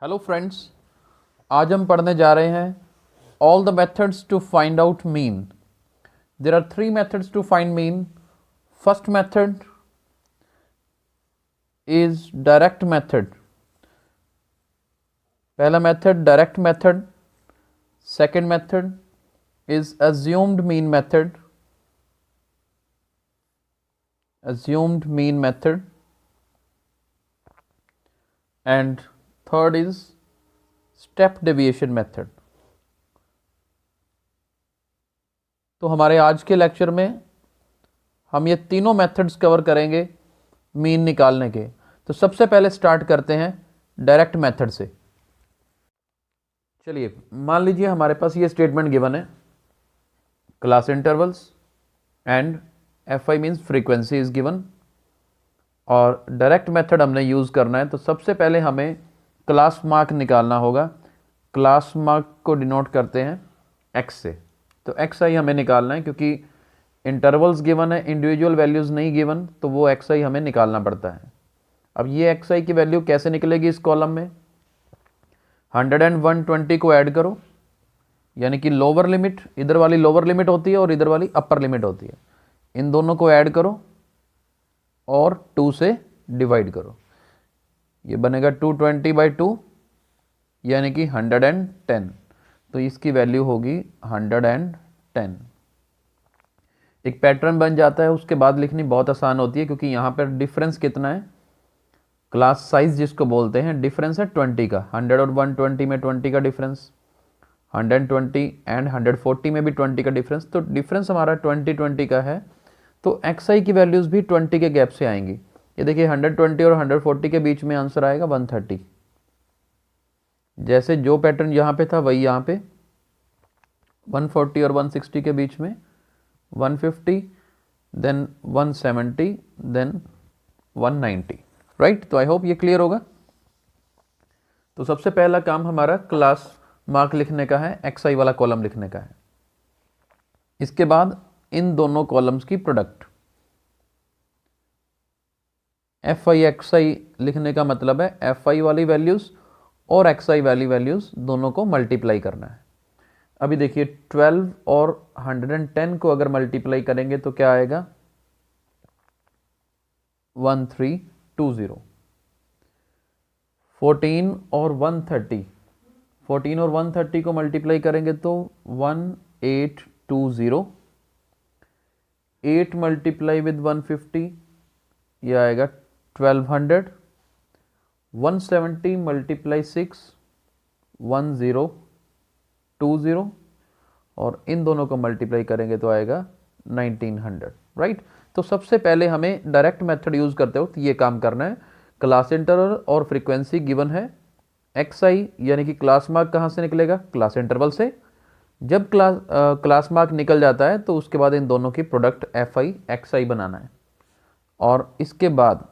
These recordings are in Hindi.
हेलो फ्रेंड्स, आज हम पढ़ने जा रहे हैं all the methods to find out mean. There are three methods to find mean. First method is direct method. पहला method direct method. Second method is assumed mean method। assumed mean method। and third is step deviation method। तो हमारे आज के लेक्चर में हम ये तीनों मेथड्स कवर करेंगे मीन निकालने के। तो सबसे पहले स्टार्ट करते हैं डायरेक्ट मेथड से। चलिए, मान लीजिए हमारे पास ये स्टेटमेंट गिवन है, class intervals and F I means frequency is given, और डायरेक्ट मेथड हमने यूज़ करना है। तो सबसे पहले हमें क्लास मार्क निकालना होगा। क्लास मार्क को डिनोट करते हैं एक्स से। तो एक्स आई हमें निकालना है, क्योंकि इंटरवल्स गिवन है, इंडिविजुअल वैल्यूज़ नहीं गिवन, तो वो एक्स आई हमें निकालना पड़ता है। अब ये एक्स आई की वैल्यू कैसे निकलेगी इस कॉलम में? 100 and 120 को ऐड करो, यानी कि लोअर लिमिट, इधर वाली लोअर लिमिट होती है और इधर वाली अपर लिमिट होती है। इन दोनों को ऐड करो और 2 से डिवाइड करो। ये बनेगा 220/2 यानी कि 110। तो इसकी वैल्यू होगी 110। एक पैटर्न बन जाता है, उसके बाद लिखनी बहुत आसान होती है, क्योंकि यहाँ पर डिफरेंस कितना है, क्लास साइज जिसको बोलते हैं, डिफरेंस है 20 का। 100 और 120 में 20 का डिफरेंस, 120 एंड 140 में भी 20 का डिफरेंस। तो डिफरेंस हमारा 20 का है। तो एक्स आई की वैल्यूज़ भी 20 के गैप से आएंगी। ये देखिए 120 और 140 के बीच में आंसर आएगा 130। जैसे जो पैटर्न यहाँ पे था वही यहाँ पे, 140 और 160 के बीच में 150, देन 170, देन 190। राइट? तो आई होप ये क्लियर होगा। तो सबसे पहला काम हमारा क्लास मार्क लिखने का है, एक्स आई वाला कॉलम लिखने का है। इसके बाद इन दोनों कॉलम्स की प्रोडक्ट, एफ आई एक्स आई लिखने का मतलब है एफ आई वाली वैल्यूज़ और एक्स आई वाली वैल्यूज़ दोनों को मल्टीप्लाई करना है। अभी देखिए 12 और 110 को अगर मल्टीप्लाई करेंगे तो क्या आएगा? 1320। 14 और 130, 14 और 130 को मल्टीप्लाई करेंगे तो 1820। 8 मल्टीप्लाई विद 150, यह आएगा 1200। 170 मल्टीप्लाई 6, 1020, और इन दोनों को मल्टीप्लाई करेंगे तो आएगा 1900। राइट? तो सबसे पहले हमें डायरेक्ट मेथड यूज़ करते हो तो ये काम करना है। क्लास इंटरवल और फ्रीक्वेंसी गिवन है, एक्स आई यानी कि क्लास मार्क कहाँ से निकलेगा? क्लास इंटरवल से। जब क्लास मार्क निकल जाता है तो उसके बाद इन दोनों की प्रोडक्ट एफ आई एक्स आई बनाना है, और इसके बाद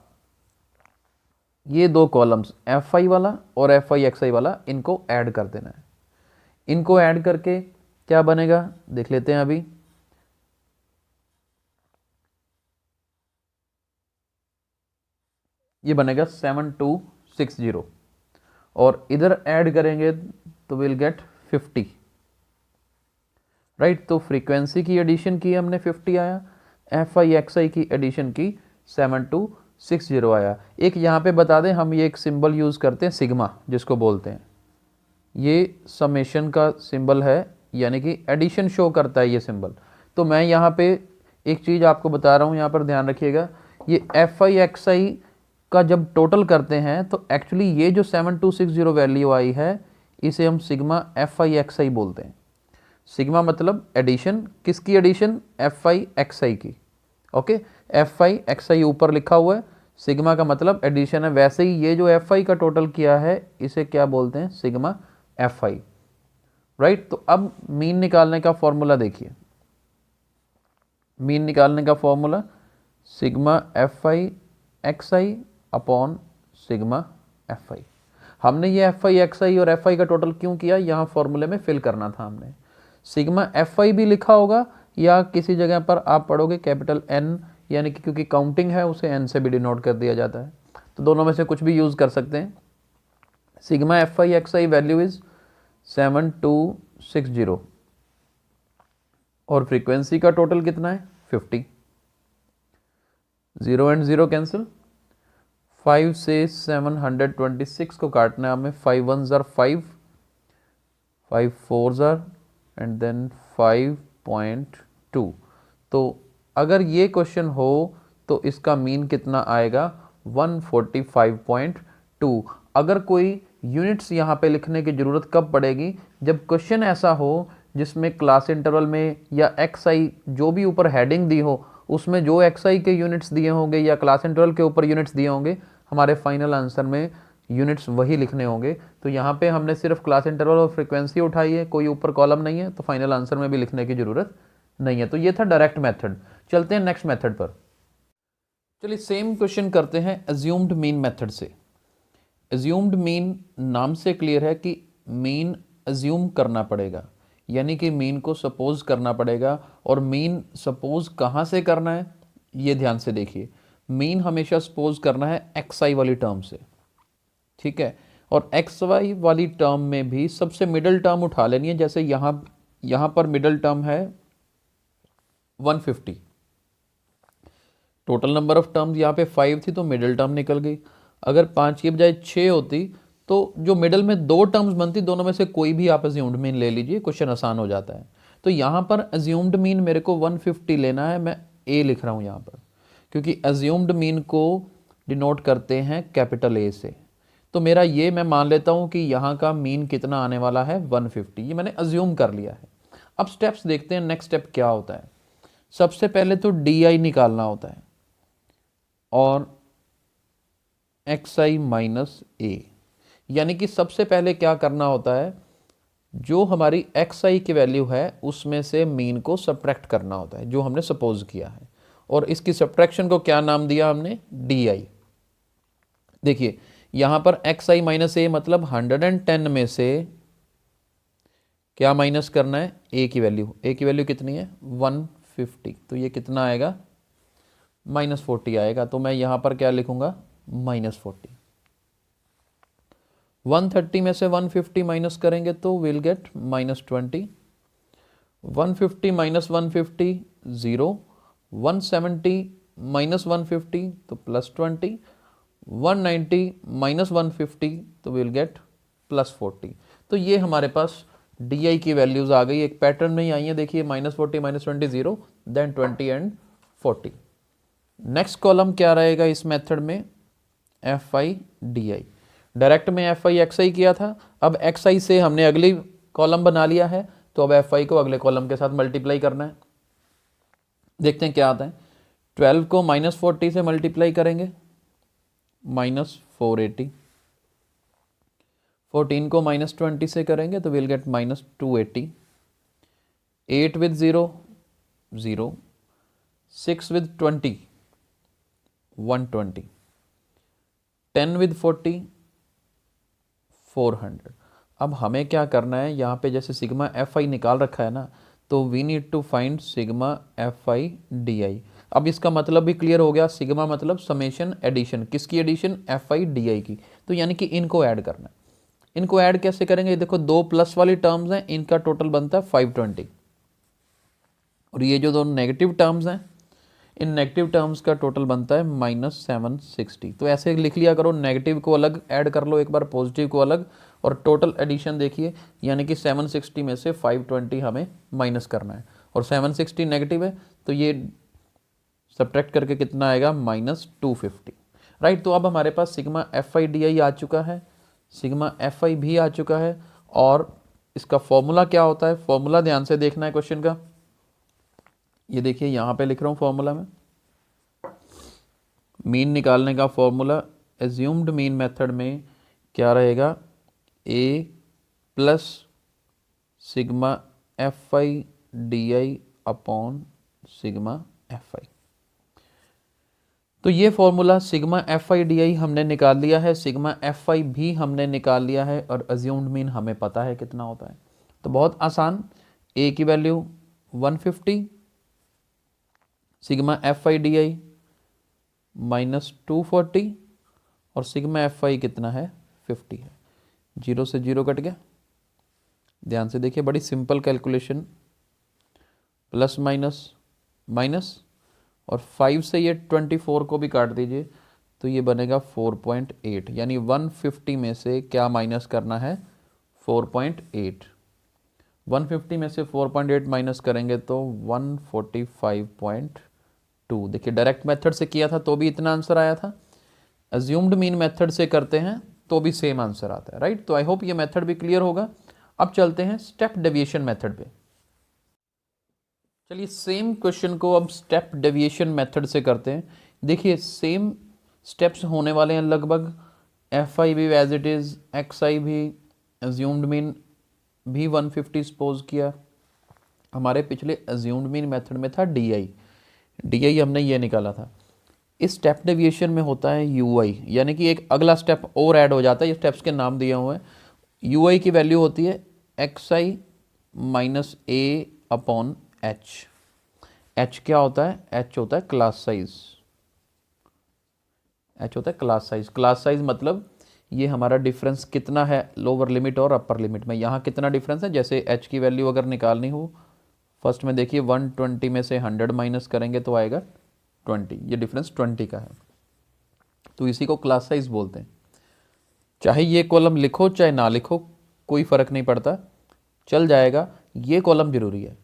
ये दो कॉलम्स एफ आई वाला और एफ आई एक्स आई वाला, इनको ऐड कर देना है। इनको ऐड करके क्या बनेगा देख लेते हैं अभी। ये बनेगा 7260, और इधर ऐड करेंगे तो विल गेट 50। राइट? तो फ्रीक्वेंसी की एडिशन की हमने 50 आया, एफ आई एक्स आई की एडिशन की 7260 आया। एक यहाँ पे बता दें, हम ये एक सिंबल यूज़ करते हैं सिग्मा, जिसको बोलते हैं, ये समेशन का सिंबल है, यानी कि एडिशन शो करता है ये सिंबल। तो मैं यहाँ पे एक चीज़ आपको बता रहा हूँ, यहाँ पर ध्यान रखिएगा। ये एफ आई एक्स आई का जब टोटल करते हैं तो एक्चुअली ये जो 7260 वैल्यू आई है, इसे हम सिग्मा एफ आई एक्स आई बोलते हैं। सिग्मा मतलब एडिशन, किसकी एडिशन? एफ आई एक्स आई की। ओके, एफ आई एक्स आई ऊपर लिखा हुआ है, सिग्मा का मतलब एडिशन है। वैसे ही ये जो एफ आई का टोटल किया है, इसे क्या बोलते हैं? सिग्मा एफ आई। राइट? तो अब मीन निकालने का फॉर्मूला देखिए। मीन निकालने का formula sigma F I X I upon sigma F आई। हमने ये एफ आई एक्स आई और एफ आई का टोटल क्यों किया? यहाँ फॉर्मूले में फिल करना था हमने। सिग्मा एफ आई भी लिखा होगा, या किसी जगह पर आप पढ़ोगे कैपिटल एन, यानी कि क्योंकि काउंटिंग है उसे एन से भी डिनोट कर दिया जाता है, तो दोनों में से कुछ भी यूज़ कर सकते हैं। Sigma F I X I value is 7260 और फ्रीक्वेंसी का टोटल कितना है 50। 0 एंड 0 कैंसिल, 5 से 726 को काटना है हमें। 5 1s are 5, 5 4s are and then 5.2। तो अगर ये क्वेश्चन हो तो इसका मीन कितना आएगा 145.2। अगर कोई यूनिट्स यहाँ पे लिखने की ज़रूरत कब पड़ेगी, जब क्वेश्चन ऐसा हो जिसमें क्लास इंटरवल में या एक्स आई जो भी ऊपर हेडिंग दी हो उसमें जो एक्स आई के यूनिट्स दिए होंगे या क्लास इंटरवल के ऊपर यूनिट्स दिए होंगे, हमारे फाइनल आंसर में यूनिट्स वही लिखने होंगे। तो यहाँ पे हमने सिर्फ क्लास इंटरवल और फ्रीक्वेंसी उठाई है, कोई ऊपर कॉलम नहीं है, तो फाइनल आंसर में भी लिखने की ज़रूरत नहीं है। तो ये था डायरेक्ट मेथड। चलते हैं नेक्स्ट मेथड पर। चलिए सेम क्वेश्चन करते हैं अज्यूम्ड मीन मेथड से। अज्यूम्ड मीन नाम से क्लियर है कि मीन अज्यूम करना पड़ेगा, यानी कि मीन को सपोज करना पड़ेगा। और मीन सपोज कहाँ से करना है ये ध्यान से देखिए। मीन हमेशा सपोज करना है एक्स आई वाली टर्म से, ठीक है। और एक्स वाई वाली टर्म में भी सबसे मिडल टर्म उठा लेनी है। जैसे यहाँ पर मिडल टर्म है 150, टोटल नंबर ऑफ टर्म्स यहाँ पे 5 थी तो मिडिल टर्म निकल गई। अगर 5 की बजाय 6 होती तो जो मिडिल में 2 टर्म्स बनती, दोनों में से कोई भी आप अज्यूम्ड मीन ले लीजिए, क्वेश्चन आसान हो जाता है। तो यहाँ पर अज्यूम्ड मीन मेरे को 150 लेना है, मैं ए लिख रहा हूँ यहाँ पर, क्योंकि अज्यूम्ड मीन को डिनोट करते हैं कैपिटल ए से। तो मेरा ये मैं मान लेता हूँ कि यहाँ का मीन कितना आने वाला है 150, ये मैंने अज्यूम कर लिया है। अब स्टेप्स देखते हैं, नेक्स्ट स्टेप क्या होता है। सबसे पहले तो डी आई निकालना होता है और एक्स आई माइनस ए, यानी कि सबसे पहले क्या करना होता है, जो हमारी एक्स आई की वैल्यू है उसमें से मीन को सब्ट्रैक्ट करना होता है, जो हमने सपोज किया है। और इसकी सब्ट्रैक्शन को क्या नाम दिया हमने, डी आई। देखिए यहाँ पर एक्स आई माइनस ए मतलब 110 में से क्या माइनस करना है, ए की वैल्यू। ए की वैल्यू कितनी है 150, तो ये कितना आएगा -40 आएगा। तो मैं यहाँ पर क्या लिखूंगा -40। 130 में से 150 माइनस करेंगे तो विल गेट -20। 150 माइनस 150 0, 170 माइनस 150 तो +20, 190 माइनस 150 तो विल गेट +40। तो ये हमारे पास डी आई की वैल्यूज़ आ गई, एक पैटर्न में ही आई है। देखिए -40 -20 0, देन 20 एंड 40। नेक्स्ट कॉलम क्या रहेगा इस मेथड में, F I D I. Direct में एफ आई एक्स आई किया था, अब एक्स आई से हमने अगली कॉलम बना लिया है, तो अब एफ आई को अगले कॉलम के साथ मल्टीप्लाई करना है। देखते हैं क्या आता है। 12 को -40 से मल्टीप्लाई करेंगे -480, 14 को -20 से करेंगे तो will get -280, 8 with 0 0, 6 with 20 120, 10 with 40 400। अब हमें क्या करना है, यहाँ पे जैसे सिग्मा एफ आई निकाल रखा है ना, तो we need to find sigma F I D I. अब इसका मतलब भी क्लियर हो गया, सिग्मा मतलब समेशन एडिशन, किसकी addition, F I D I की। तो यानी कि इनको ऐड करना है। इनको ऐड कैसे करेंगे, देखो 2 प्लस वाली टर्म्स हैं, इनका टोटल बनता है 520, और ये जो 2 नेगेटिव टर्म्स हैं, इन नेगेटिव टर्म्स का टोटल बनता है -760। तो ऐसे लिख लिया करो, नेगेटिव को अलग ऐड कर लो एक बार, पॉजिटिव को अलग, और टोटल एडिशन देखिए, यानी कि 760 में से 520 हमें माइनस करना है, और 760 नेगेटिव है तो ये सब्ट्रैक्ट करके कितना आएगा -250, राइट। तो अब हमारे पास sigma F I D I आ चुका है, सिग्मा एफ आई भी आ चुका है। और इसका फॉर्मूला क्या होता है, फॉर्मूला ध्यान से देखना है क्वेश्चन का। ये देखिए यहाँ पे लिख रहा हूँ फॉर्मूला में, मीन निकालने का फॉर्मूला एज्यूम्ड मीन मेथड में क्या रहेगा, A plus sigma F I D I upon sigma F I. तो ये formula sigma F I D I हमने निकाल लिया है, सिग्मा एफ आई भी हमने निकाल लिया है, और अज्यूम्ड मीन हमें पता है कितना होता है। तो बहुत आसान, ए की value 150, sigma F I D आई -240, और सिग्मा एफ आई कितना है 50 है। जीरो से जीरो कट गया। ध्यान से देखिए, बड़ी simple calculation, plus minus minus, और 5 से ये 24 को भी काट दीजिए तो ये बनेगा 4.8, यानी 150 में से क्या माइनस करना है, 4.8। 150 में से 4.8 माइनस करेंगे तो 145.2। देखिए डायरेक्ट मेथड से किया था तो भी इतना आंसर आया था, अज्यूम्ड मीन मेथड से करते हैं तो भी सेम आंसर आता है, राइट। तो आई होप ये मेथड भी क्लियर होगा। अब चलते हैं स्टेप डेविएशन मेथड पे। चलिए सेम क्वेश्चन को अब स्टेप डेविएशन मेथड से करते हैं। देखिए सेम स्टेप्स होने वाले हैं लगभग, एफ आई भी एज इट इज़, एक्स आई भी, अज्यूम्ड मीन भी 150 सपोज किया। हमारे पिछले अज्यूम्ड मीन मेथड में था डी आई हमने ये निकाला था। इस स्टेप डेविएशन में होता है यू आई, यानी कि एक अगला स्टेप और ऐड हो जाता है। ये स्टेप्स के नाम दिए हुए हैं। यू आई की वैल्यू होती है एक्स आई माइनस ए अपॉन एच। एच क्या होता है, एच होता है क्लास साइज। एच होता है क्लास साइज। क्लास साइज मतलब ये हमारा डिफरेंस कितना है लोअर लिमिट और अपर लिमिट में, यहाँ कितना डिफरेंस है। जैसे एच की वैल्यू अगर निकालनी हो, फर्स्ट में देखिए 120 में से 100 माइनस करेंगे तो आएगा 20, ये डिफरेंस 20 का है, तो इसी को क्लास साइज बोलते हैं। चाहे ये कॉलम लिखो चाहे ना लिखो कोई फ़र्क नहीं पड़ता, चल जाएगा। ये कॉलम जरूरी है।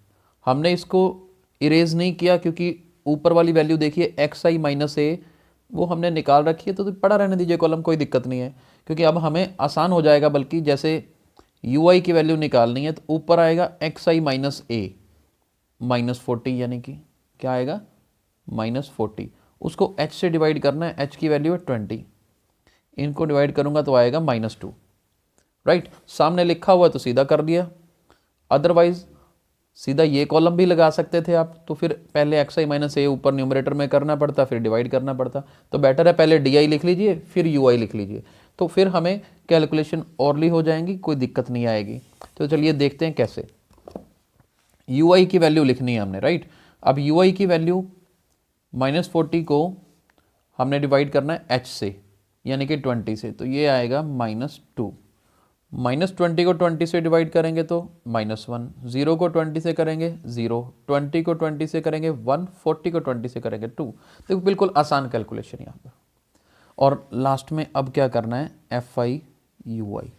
हमने इसको इरेज नहीं किया क्योंकि ऊपर वाली वैल्यू देखिए एक्स आई माइनस ए, वो हमने निकाल रखी है, तो पड़ा रहने दीजिए कॉलम, कोई दिक्कत नहीं है। क्योंकि अब हमें आसान हो जाएगा, बल्कि जैसे यू आई की वैल्यू निकालनी है तो ऊपर आएगा एक्स आई माइनस ए माइनस 40, यानी कि क्या आएगा माइनस 40। उसको h से डिवाइड करना है, h की वैल्यू है 20, इनको डिवाइड करूंगा तो आएगा -2, राइट। सामने लिखा हुआ तो सीधा कर दिया, अदरवाइज सीधा ये कॉलम भी लगा सकते थे आप, तो फिर पहले एक्स आई माइनस ए ऊपर न्यूमरेटर में करना पड़ता, फिर डिवाइड करना पड़ता। तो बेटर है पहले डी आई लिख लीजिए फिर यू आई लिख लीजिए, तो फिर हमें कैलकुलेशन औरली हो जाएंगी, कोई दिक्कत नहीं आएगी। तो चलिए देखते हैं कैसे। यू आई की वैल्यू लिखनी है हमने, राइट। अब यू आई की वैल्यू -40 को हमने डिवाइड करना है h से, यानी कि 20 से, तो ये आएगा -2। -20 को 20 से डिवाइड करेंगे तो -1, 0 को 20 से करेंगे 0, 20 को 20 से करेंगे 1, 40 को 20 से करेंगे 2। तो बिल्कुल आसान कैलकुलेशन यहाँ पर। और लास्ट में अब क्या करना है, एफ आई यू आई।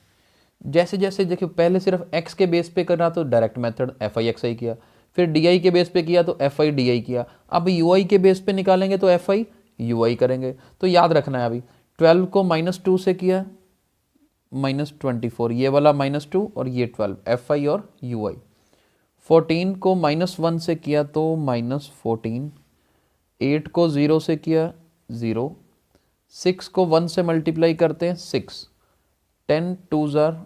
जैसे जैसे देखिए पहले सिर्फ x के बेस पे करना तो direct method F I X I किया, फिर डी आई के बेस पे किया तो एफ आई डी आई किया, अब यू आई के बेस पे निकालेंगे तो एफ आई यू आई करेंगे। तो याद रखना है, अभी 12 को -2 से किया -24, ये वाला -2 और ये 12 एफ आई और यू आई। 14 को -1 से किया तो -14, 8 को 0 से किया 0, 6 को 1 से मल्टीप्लाई करते हैं 6, 10 2 ज़ार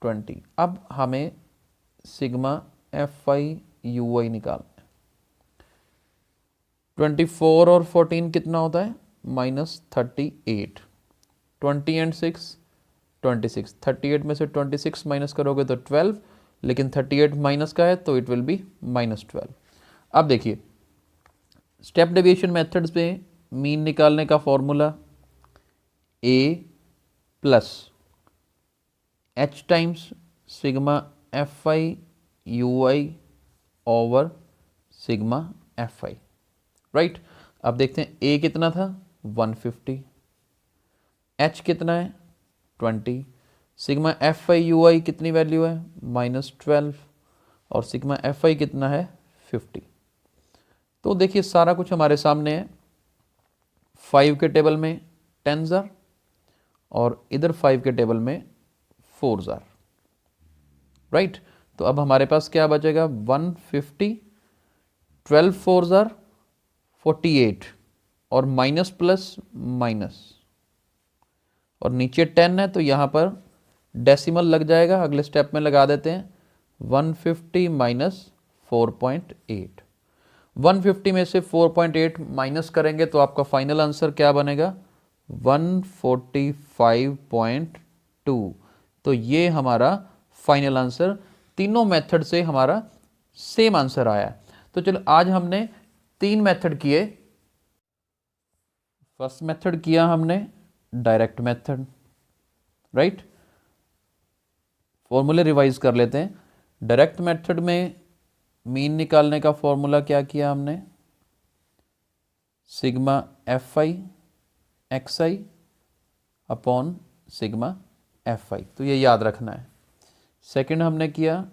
20। अब हमें सिग्मा एफ आई यू आई निकालना है। 24 और 14 कितना होता है -38, 20 एंड 6 26, 38 में से 26 माइनस करोगे तो 12, लेकिन 38 माइनस का है तो इट विल बी -12। अब देखिए स्टेप डेविएशन मेथड्स पे मीन निकालने का formula a plus h times sigma F I you I over sigma F I, right. अब देखते हैं a कितना था 150, h कितना है 20, सिग्मा एफ आई यू आई कितनी वैल्यू है -12, और सिग्मा एफ आई कितना है 50। तो देखिए सारा कुछ हमारे सामने है। 5 के टेबल में 10 ज़ार और इधर 5 के टेबल में 4 ज़ार, राइट। तो अब हमारे पास क्या बचेगा 150, 12 4 ज़ार 48, और माइनस प्लस माइनस, और नीचे 10 है तो यहाँ पर डेसिमल लग जाएगा, अगले स्टेप में लगा देते हैं 150 माइनस 4.8। 150 में से 4.8 माइनस करेंगे तो आपका फाइनल आंसर क्या बनेगा 145.2। तो ये हमारा फाइनल आंसर, तीनों मेथड से हमारा सेम आंसर आया। तो चलो आज हमने 3 मेथड किए। फर्स्ट मेथड किया हमने डायरेक्ट मेथड, राइट। फॉर्मूले रिवाइज कर लेते हैं। डायरेक्ट मेथड में मीन निकालने का फॉर्मूला क्या किया हमने, sigma F I X I upon sigma F I, तो ये याद रखना है। सेकंड हमने किया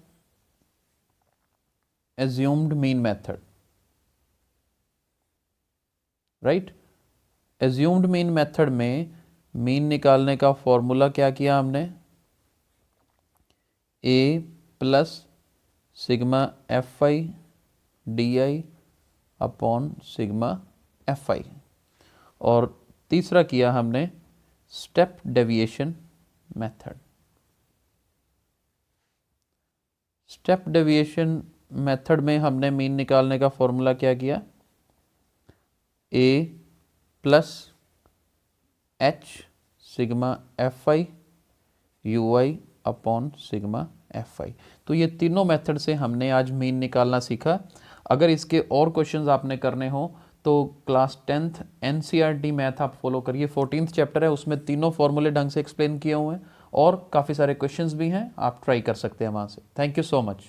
assumed mean method, right. Assumed mean method में मीन निकालने का फॉर्मूला क्या किया हमने, A plus sigma F I D I upon sigma F I. और तीसरा किया हमने step deviation method. Step deviation method में हमने मीन निकालने का फॉर्मूला क्या किया, A plus H sigma F I you I upon sigma F I. तो ये तीनों मेथड से हमने आज मीन निकालना सीखा। अगर इसके और क्वेश्चंस आपने करने हो तो क्लास 10th एनसीईआरटी मैथ आप फॉलो करिए, 14th चैप्टर है, उसमें तीनों फॉर्मूले ढंग से एक्सप्लेन किए हुए हैं और काफ़ी सारे क्वेश्चंस भी हैं, आप ट्राई कर सकते हैं वहाँ से। Thank you so much.